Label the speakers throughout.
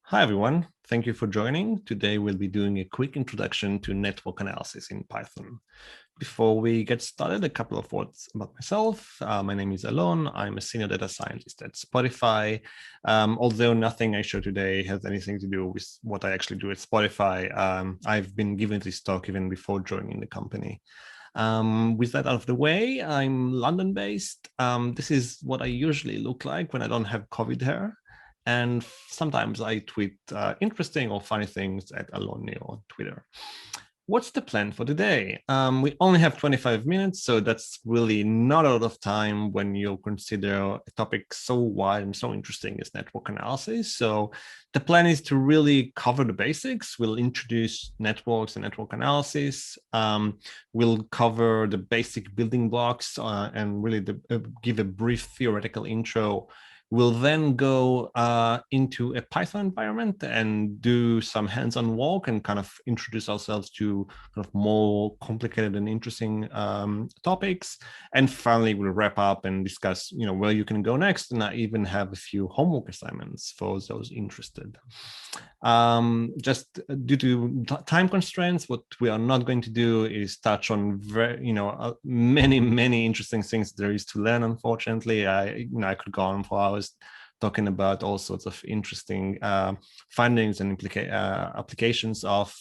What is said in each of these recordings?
Speaker 1: Hi, everyone. Thank you for joining. Today, we'll be doing a quick introduction to network analysis in Python. Before we get started, a couple of words about myself. My name is Alon. I'm a senior data scientist at Spotify. Although nothing I show today has anything to do with what I actually do at Spotify, I've been given this talk even before joining the company. With that out of the way, I'm London-based. This is what I usually look like when I don't have COVID hair. And sometimes I tweet interesting or funny things at Alon Nir on Twitter. What's the plan for today? We only have 25 minutes, so that's really not a lot of time when you consider a topic so wide and so interesting as network analysis. So the plan is to really cover the basics. We'll introduce networks and network analysis. We'll cover the basic building blocks and really give a brief theoretical intro. We'll then go into a Python environment and do some hands-on work and kind of introduce ourselves to kind of more complicated and interesting topics. And finally, we'll wrap up and discuss, where you can go next. And I even have a few homework assignments for those interested. Just due to time constraints, what we are not going to do is touch on many interesting things there is to learn. Unfortunately, I could go on for hours talking about all sorts of interesting findings and applications of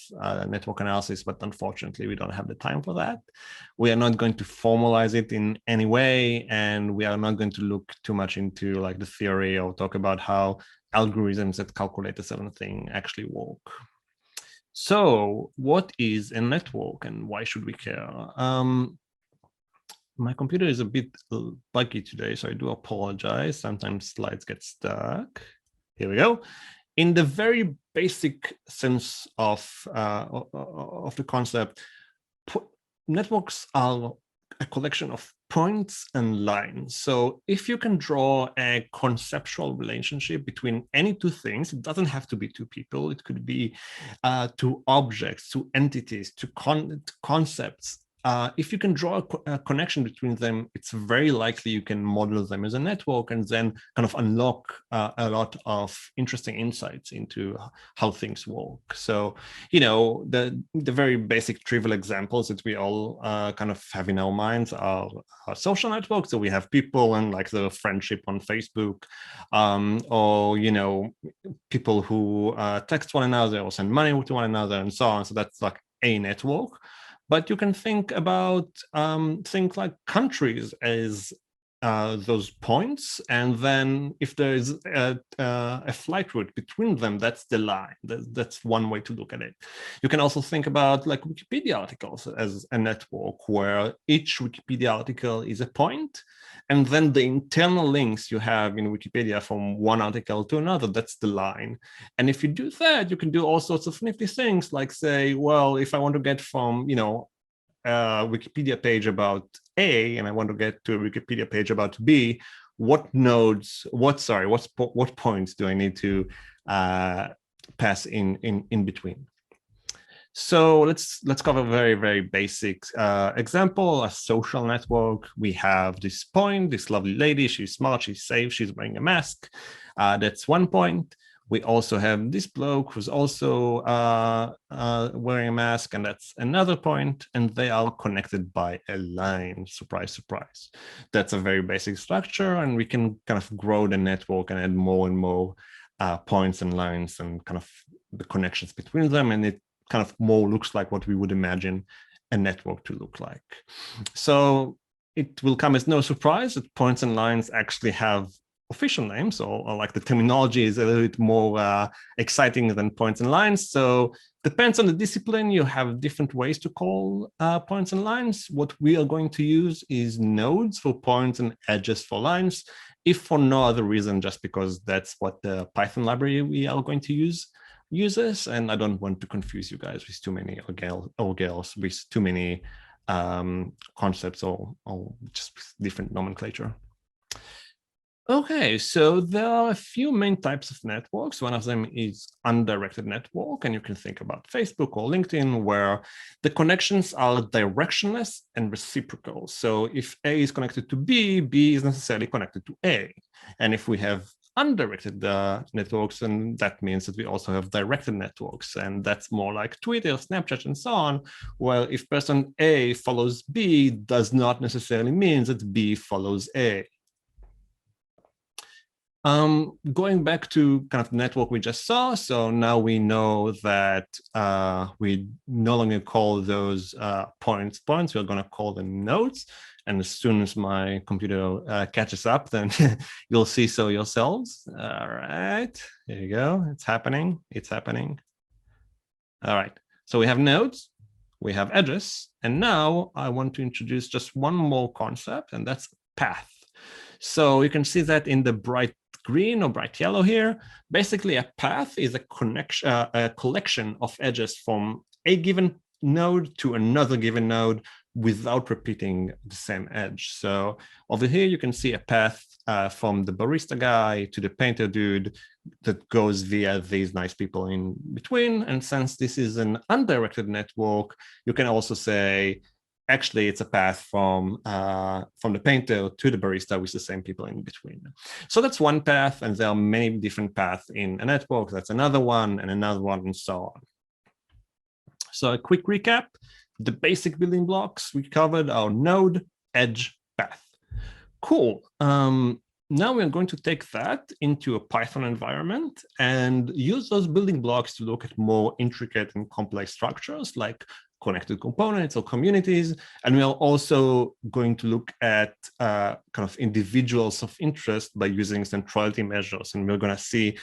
Speaker 1: network analysis, but unfortunately, we don't have the time for that. We are not going to formalize it in any way, and we are not going to look too much into like the theory or talk about how algorithms that calculate a certain thing actually work. So what is a network and why should we care? My computer is a bit buggy today, so I do apologize. Sometimes slides get stuck. Here we go. In the very basic sense of the concept, networks are a collection of points and lines. So if you can draw a conceptual relationship between any two things, it doesn't have to be two people. It could be two objects, two entities, two concepts. If you can draw a connection between them, it's very likely you can model them as a network and then kind of unlock a lot of interesting insights into how things work. So, the very basic trivial examples that we all kind of have in our minds are social networks. So we have people and like the friendship on Facebook, or, people who text one another or send money to one another and so on. So that's like a network. But you can think about things like countries as those points. And then if there is a flight route between them, that's the line. That's one way to look at it. You can also think about like Wikipedia articles as a network where each Wikipedia article is a point. And then the internal links you have in Wikipedia from one article to another, that's the line. And if you do that, you can do all sorts of nifty things like say, well, if I want to get from, a Wikipedia page about A and I want to get to a Wikipedia page about B, what points do I need to pass in between? So let's cover a very, very basic example, a social network. We have this point, this lovely lady, she's smart, she's safe, she's wearing a mask. That's one point. We also have this bloke who's also wearing a mask, and that's another point, and they are connected by a line. Surprise, surprise. That's a very basic structure, and we can kind of grow the network and add more and more points and lines and kind of the connections between them, and it kind of more looks like what we would imagine a network to look like. So it will come as no surprise that points and lines actually have official names, or like the terminology is a little bit more exciting than points and lines. So depends on the discipline, you have different ways to call points and lines. What we are going to use is nodes for points and edges for lines, if for no other reason, just because that's what the Python library we are going to use uses. And I don't want to confuse you guys with too many or girls with too many concepts or just different nomenclature. Okay, so there are a few main types of networks. One of them is undirected network, and you can think about Facebook or LinkedIn, where the connections are directionless and reciprocal. So if A is connected to B, B is necessarily connected to A. And if we have undirected networks, and that means that we also have directed networks, and that's more like Twitter, Snapchat, and so on. Well, if person A follows B, does not necessarily mean that B follows A. Going back to kind of the network we just saw, so now we know that we no longer call those points, we're going to call them nodes. And as soon as my computer catches up, then you'll see so yourselves. All right, there you go. It's happening. It's happening. All right, so we have nodes, we have edges, and now I want to introduce just one more concept, and that's path. So you can see that in the bright green or bright yellow here. Basically, a path is a collection of edges from a given node to another given node without repeating the same edge. So over here, you can see a path from the barista guy to the painter dude that goes via these nice people in between. And since this is an undirected network, you can also say, actually, it's a path from the painter to the barista with the same people in between. So that's one path, and there are many different paths in a network. That's another one, and so on. So a quick recap. The basic building blocks we covered are node, edge, path. Cool. Now we're going to take that into a Python environment and use those building blocks to look at more intricate and complex structures like connected components or communities. And we are also going to look at kind of individuals of interest by using centrality measures. And we're going to see,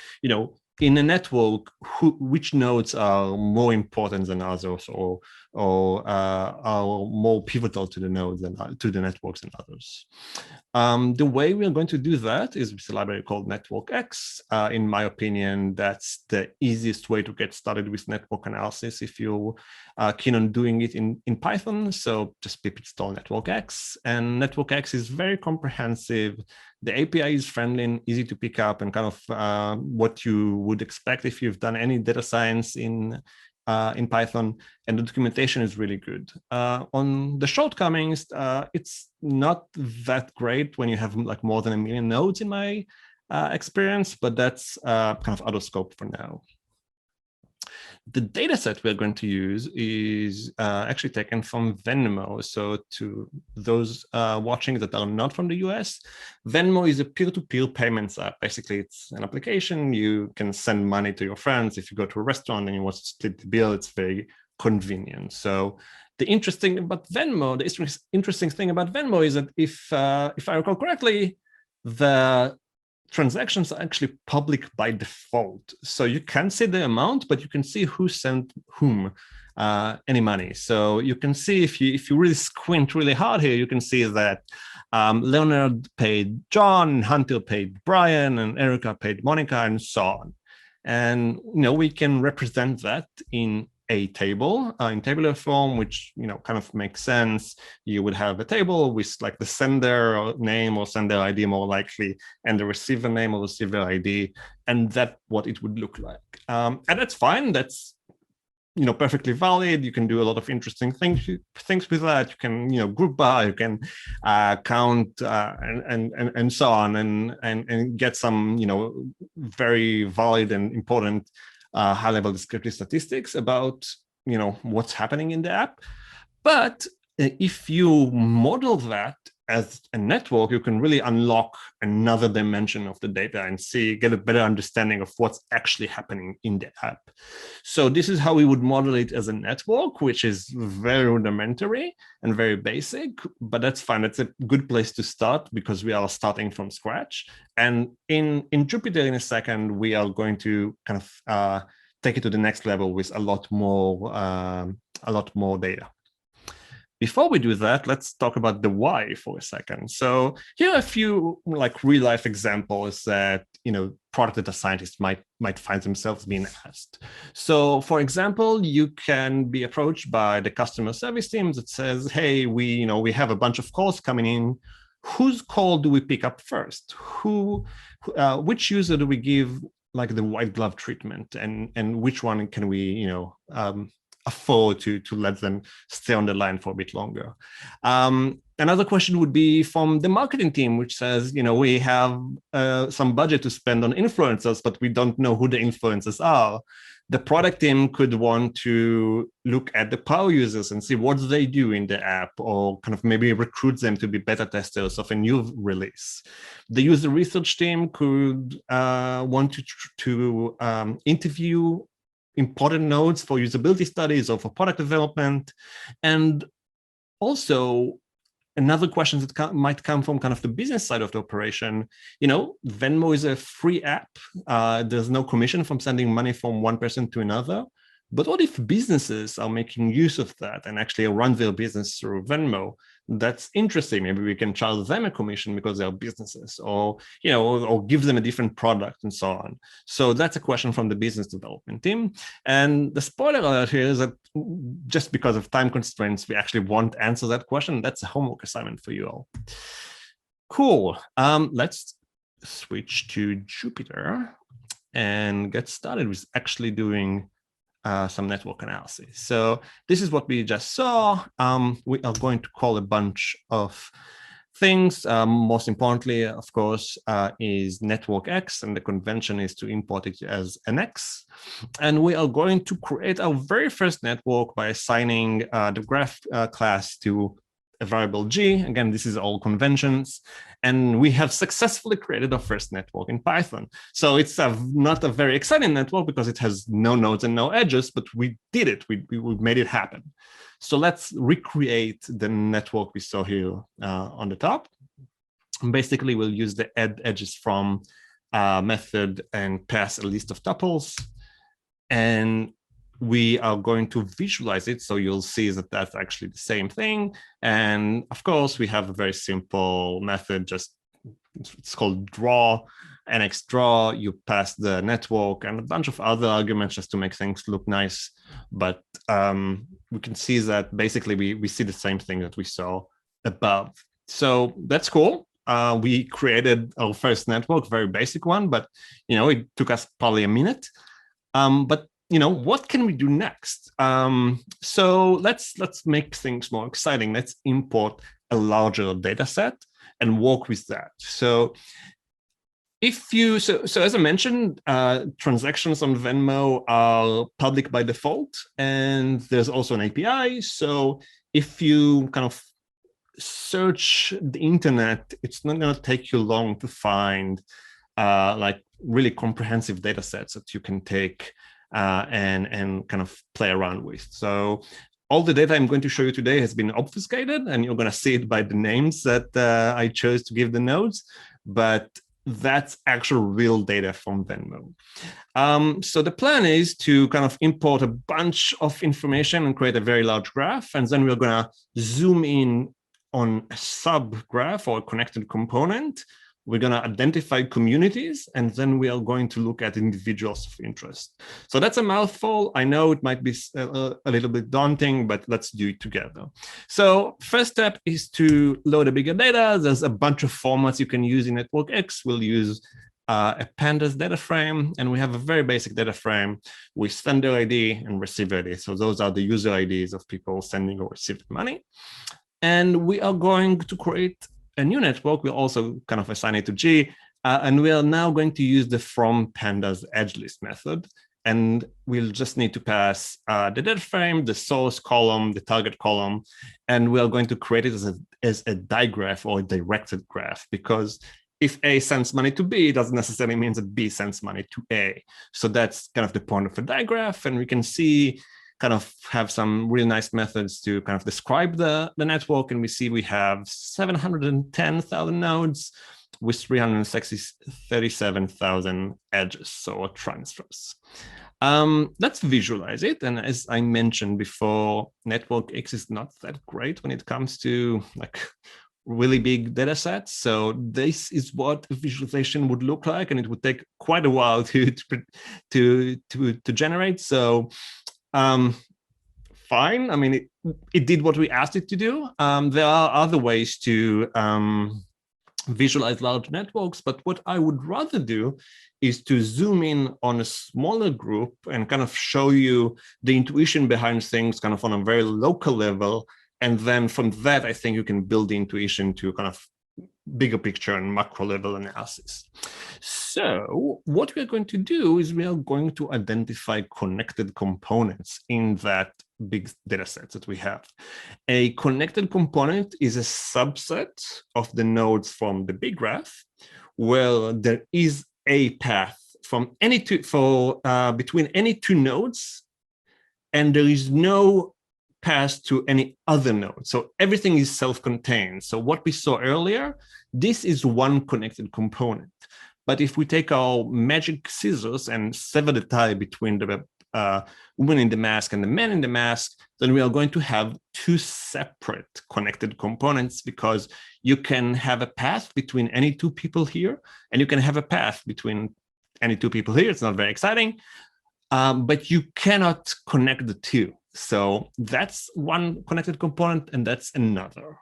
Speaker 1: in a network, which nodes are more important than others, or are more pivotal to the nodes and to the networks than others. The way we are going to do that is with a library called Networkx. In my opinion, that's the easiest way to get started with network analysis if you're keen on doing it in Python. So just pip install Networkx, and Networkx is very comprehensive. The API is friendly and easy to pick up, and kind of what you would expect if you've done any data science in Python, and the documentation is really good. On the shortcomings, it's not that great when you have like more than 1 million nodes in my experience, but that's kind of out of scope for now. The data set we're going to use is actually taken from Venmo. So to those watching that are not from the US, Venmo is a peer-to-peer payments app. Basically, it's an application. You can send money to your friends. If you go to a restaurant and you want to split the bill, it's very convenient. So the interesting thing about Venmo is that if I recall correctly, the transactions are actually public by default. So you can see the amount, but you can see who sent whom any money. So you can see if you really squint really hard here, you can see that Leonard paid John, Hunter paid Brian, and Erica paid Monica, and so on. And we can represent that in a table in tabular form, which kind of makes sense. You would have a table with like the sender name or sender ID more likely, and the receiver name or receiver ID, and that's what it would look like. And that's fine. That's perfectly valid. You can do a lot of interesting things with that. You can group by, you can count and so on, and get some very valid and important high-level descriptive statistics about what's happening in the app. But if you model that as a network, you can really unlock another dimension of the data and get a better understanding of what's actually happening in the app. So this is how we would model it as a network, which is very rudimentary and very basic, but that's fine. That's a good place to start because we are starting from scratch. And in Jupyter in a second, we are going to kind of take it to the next level with a lot more data. Before we do that, let's talk about the why for a second. So here are a few like real life examples that product data scientists might find themselves being asked. So for example, you can be approached by the customer service team that says, hey, we have a bunch of calls coming in. Whose call do we pick up first? Which user do we give like the white glove treatment, and which one can we afford to let them stay on the line for a bit longer. Another question would be from the marketing team, which says, we have some budget to spend on influencers, but we don't know who the influencers are. The product team could want to look at the power users and see what they do in the app, or kind of maybe recruit them to be beta testers of a new release. The user research team could want to interview important nodes for usability studies or for product development. And also, another question that might come from kind of the business side of the operation, Venmo is a free app. There's no commission from sending money from one person to another. But what if businesses are making use of that and actually run their business through Venmo? That's interesting. Maybe we can charge them a commission because they're businesses, or give them a different product and so on. So that's a question from the business development team. And the spoiler alert here is that just because of time constraints, we actually won't answer that question. That's a homework assignment for you all. Cool. Let's switch to Jupyter and get started with actually doing some network analysis. So this is what we just saw. We are going to call a bunch of things. Most importantly, of course, is Networkx, and the convention is to import it as an X. And we are going to create our very first network by assigning the graph class to a variable G. Again, this is all conventions. And we have successfully created our first network in Python. So it's not a very exciting network because it has no nodes and no edges, but we did it. We made it happen. So let's recreate the network we saw here on the top. Basically, we'll use the add edges from method and pass a list of tuples. And we are going to visualize it. So you'll see that that's actually the same thing. And of course, we have a very simple method, it's called draw, NX draw. You pass the network and a bunch of other arguments just to make things look nice. But we can see that basically we see the same thing that we saw above. So that's cool. We created our first network, very basic one, but it took us probably a minute. But what can we do next? So let's make things more exciting. Let's import a larger data set and work with that. So so as I mentioned, transactions on Venmo are public by default, and there's also an API. So if you kind of search the internet, it's not going to take you long to find like really comprehensive data sets that you can take and kind of play around with. So all the data I'm going to show you today has been obfuscated, and you're going to see it by the names that I chose to give the nodes, but that's actual real data from Venmo. So the plan is to kind of import a bunch of information and create a very large graph, and then we're going to zoom in on a subgraph or a connected component. We're going to identify communities, and then we are going to look at individuals of interest. So that's a mouthful. I know it might be a little bit daunting, but let's do it together. So first step is to load a bigger data. There's a bunch of formats you can use in Networkx. We'll use a pandas data frame, and we have a very basic data frame with sender ID and receiver ID. So those are the user IDs of people sending or receiving money. And we are going to create a new network. We'll also kind of assign it to G, and we are now going to use the from pandas edge list method. And we'll just need to pass the data frame, the source column, the target column, and we are going to create it as a digraph or a directed graph, because if A sends money to B, it doesn't necessarily mean that B sends money to A. So that's kind of the point of a digraph, and we can see kind of have some really nice methods to kind of describe the network. And we see we have 710,000 nodes with 337,000 edges, or transfers. Let's visualize it. And as I mentioned before, Networkx is not that great when it comes to like really big data sets. So this is what a visualization would look like, and it would take quite a while to generate. So fine. I mean, it did what we asked it to do. There are other ways to visualize large networks, but what I would rather do is to zoom in on a smaller group and kind of show you the intuition behind things kind of on a very local level. And then from that, I think you can build the intuition to kind of bigger picture and macro level analysis. So what we are going to do is we are going to identify connected components in that big data sets that we have. A connected component is a subset of the nodes from the big graph where there is a path from any two between any two nodes, and there is no path to any other node. So everything is self-contained. So what we saw earlier, this is one connected component. But if we take our magic scissors and sever the tie between the woman in the mask and the man in the mask, then we are going to have two separate connected components, because you can have a path between any two people here, and you can have a path between any two people here. It's not very exciting, but you cannot connect the two. So that's one connected component, and that's another.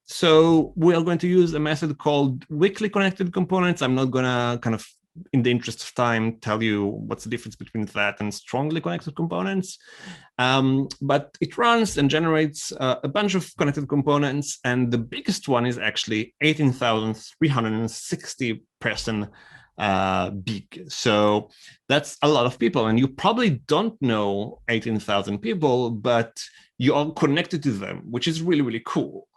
Speaker 1: So we are going to use a method called weakly connected components. I'm not going to kind of, in the interest of time, tell you what's the difference between that and strongly connected components. But it runs and generates a bunch of connected components. And the biggest one is actually 18,360 person big. So that's a lot of people. And you probably don't know 18,000 people, but you are connected to them, which is really, really cool.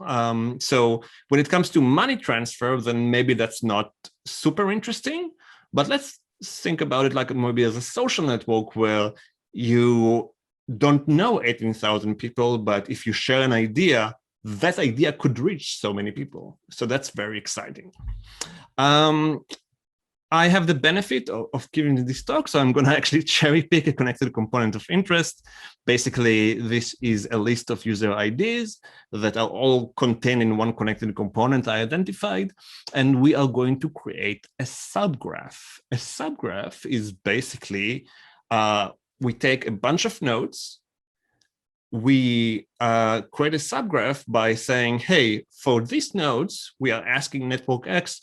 Speaker 1: So when it comes to money transfer, then maybe that's not super interesting. But let's think about it like maybe as a social network where you don't know 18,000 people, but if you share an idea, that idea could reach so many people. So that's very exciting. I have the benefit of giving this talk, so I'm going to actually cherry pick a connected component of interest. Basically, this is a list of user IDs that are all contained in one connected component I identified, and we are going to create a subgraph. A subgraph is basically, we take a bunch of nodes, we create a subgraph by saying, hey, for these nodes, we are asking Networkx,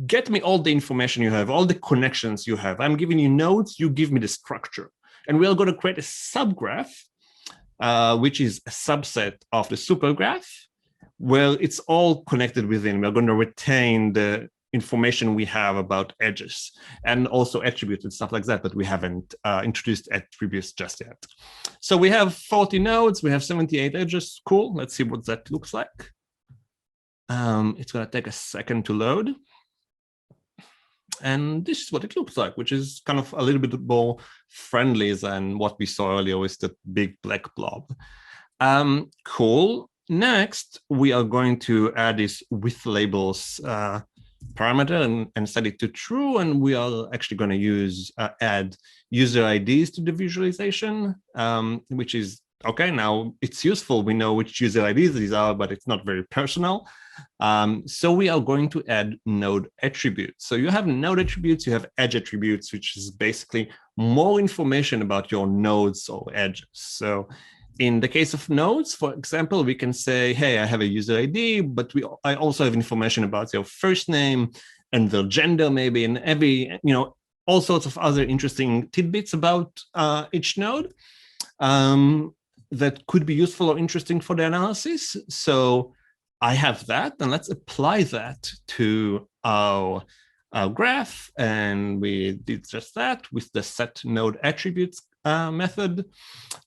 Speaker 1: get me all the information you have, all the connections you have. I'm giving you nodes, you give me the structure. And we are going to create a subgraph, which is a subset of the supergraph, where it's all connected within. We're going to retain the information we have about edges and also attributes and stuff like that, but we haven't introduced attributes just yet. So we have 40 nodes, we have 78 edges. Cool, let's see what that looks like. It's going to take a second to load. And this is what it looks like, which is kind of a little bit more friendly than what we saw earlier with the big black blob. Cool. Next, we are going to add this with labels parameter and set it to true. And we are actually going to use add user IDs to the visualization, which is okay. Now it's useful. We know which user IDs these are, but it's not very personal. So we are going to add node attributes. So you have node attributes, you have edge attributes, which is basically more information about your nodes or edges. So in the case of nodes, for example, we can say, hey, I have a user ID, but I also have information about your first name and their gender, maybe, and all sorts of other interesting tidbits about each node that could be useful or interesting for the analysis. So I have that, and let's apply that to our graph. And we did just that with the set node attributes method.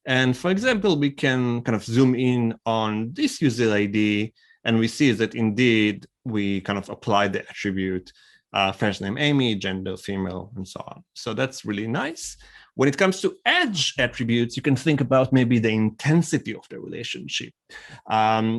Speaker 1: And for example, we can kind of zoom in on this user ID, and we see that indeed we kind of apply the attribute first name Amy, gender female, and so on. So that's really nice. When it comes to edge attributes, you can think about maybe the intensity of the relationship.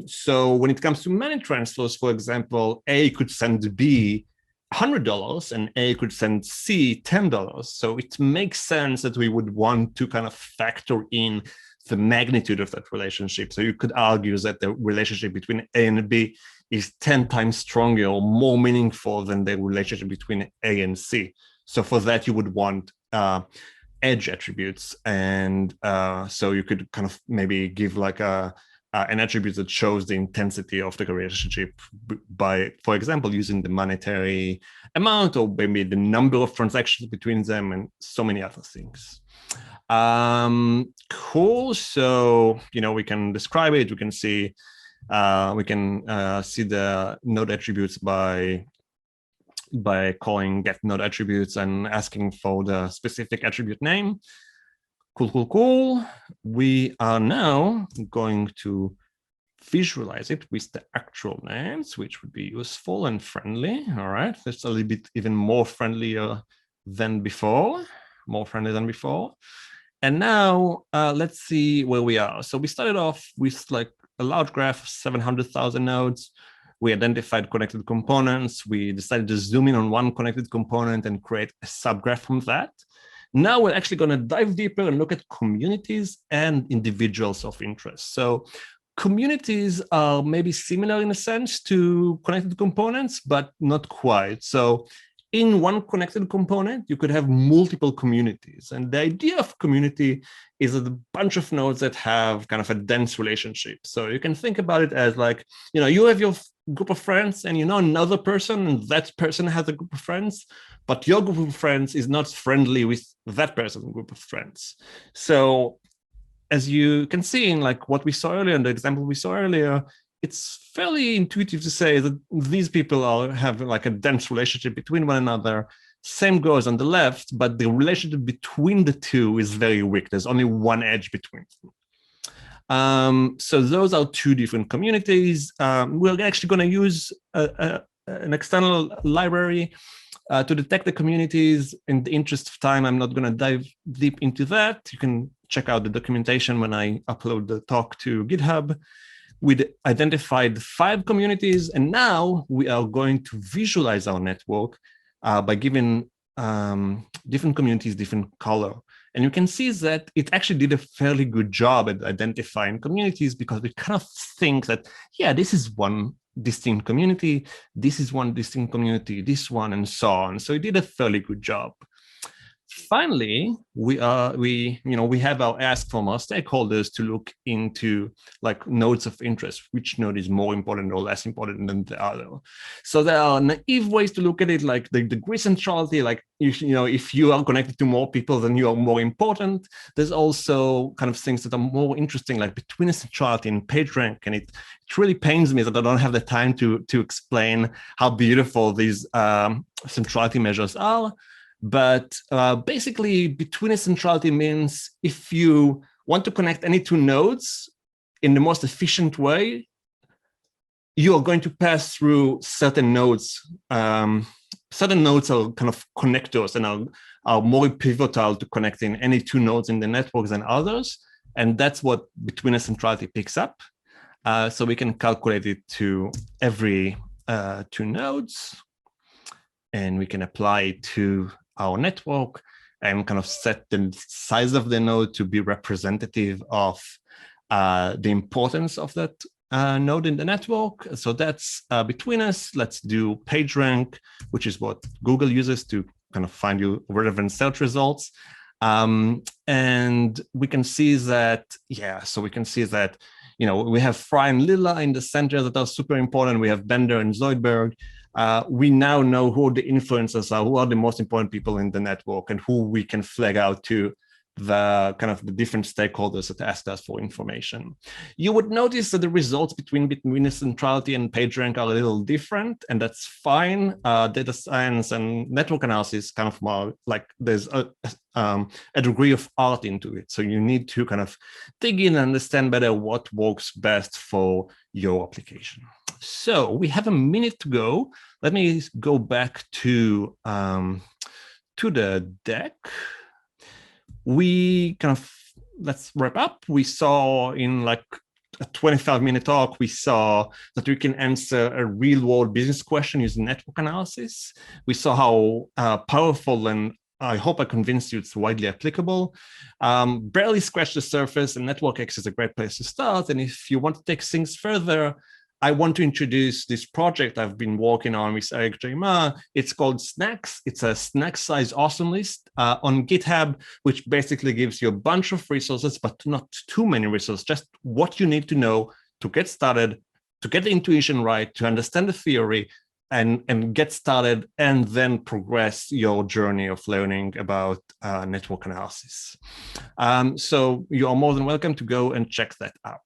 Speaker 1: So when it comes to money transfers, for example, A could send B $100 and A could send C $10. So it makes sense that we would want to kind of factor in the magnitude of that relationship. So you could argue that the relationship between A and B is 10 times stronger or more meaningful than the relationship between A and C. So for that, you would want edge attributes. And so you could kind of maybe give like a an attribute that shows the intensity of the relationship by, for example, using the monetary amount or maybe the number of transactions between them and so many other things. Cool. So, we can describe it. We can see the node attributes by calling get node attributes and asking for the specific attribute name. Cool. We are now going to visualize it with the actual names, which would be useful and friendly. All right, that's a little bit even more friendlier than before, And now let's see where we are. So we started off with like a large graph of 700,000 nodes. We identified connected components. We decided to zoom in on one connected component and create a subgraph from that. Now we're actually going to dive deeper and look at communities and individuals of interest. So communities are maybe similar in a sense to connected components, but not quite. So in one connected component, you could have multiple communities. And the idea of community is a bunch of nodes that have kind of a dense relationship. So you can think about it as like, you have your group of friends and another person, and that person has a group of friends, but your group of friends is not friendly with that person's group of friends. So as you can see in like what we saw earlier, in the example we saw earlier, it's fairly intuitive to say that these people have like a dense relationship between one another. Same goes on the left, but the relationship between the two is very weak. There's only one edge between them. So those are two different communities. We're actually going to use an external library to detect the communities. In the interest of time, I'm not going to dive deep into that. You can check out the documentation when I upload the talk to GitHub. We identified 5 communities, and now we are going to visualize our network by giving different communities different color. And you can see that it actually did a fairly good job at identifying communities, because we kind of think that, yeah, this is one distinct community, this is one distinct community, this one, and so on. So it did a fairly good job. Finally, we have our ask from our stakeholders to look into like nodes of interest, which node is more important or less important than the other. So there are naive ways to look at it, like the degree centrality, like if you are connected to more people, then you are more important. There's also kind of things that are more interesting, like between centrality and PageRank, and it really pains me that I don't have the time to explain how beautiful these centrality measures are. But basically, between centrality means if you want to connect any two nodes in the most efficient way, you are going to pass through certain nodes. Certain nodes are kind of connectors and are more pivotal to connecting any two nodes in the network than others. And that's what between centrality picks up. So we can calculate it to every 2 nodes, and we can apply it to our network and kind of set the size of the node to be representative of the importance of that node in the network. So that's between us. Let's do PageRank, which is what Google uses to kind of find you relevant search results. And we can see that, we have Fry and Lilla in the center that are super important. We have Bender and Zoidberg. We now know who the influencers are, who are the most important people in the network, and who we can flag out to the kind of the different stakeholders that asked us for information. You would notice that the results between centrality and PageRank are a little different, and that's fine. Data science and network analysis kind of more like there's a degree of art into it. So you need to kind of dig in and understand better what works best for your application. So we have a minute to go. Let me go back to the deck. Let's wrap up. We saw in like a 25-minute talk, we saw that we can answer a real-world business question using network analysis. We saw how powerful, and I hope I convinced you it's widely applicable. Barely scratched the surface, and Networkx is a great place to start. And if you want to take things further, I want to introduce this project I've been working on with Eric J. Ma. It's called Snacks. It's a snack size awesome list on GitHub, which basically gives you a bunch of resources, but not too many resources, just what you need to know to get started, to get the intuition right, to understand the theory, and get started, and then progress your journey of learning about network analysis. So you are more than welcome to go and check that out.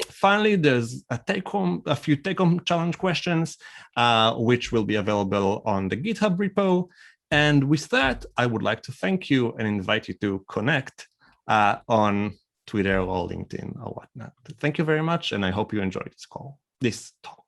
Speaker 1: Finally, there's a few take-home challenge questions, which will be available on the GitHub repo. And with that, I would like to thank you and invite you to connect on Twitter or LinkedIn or whatnot. Thank you very much, and I hope you enjoyed this talk.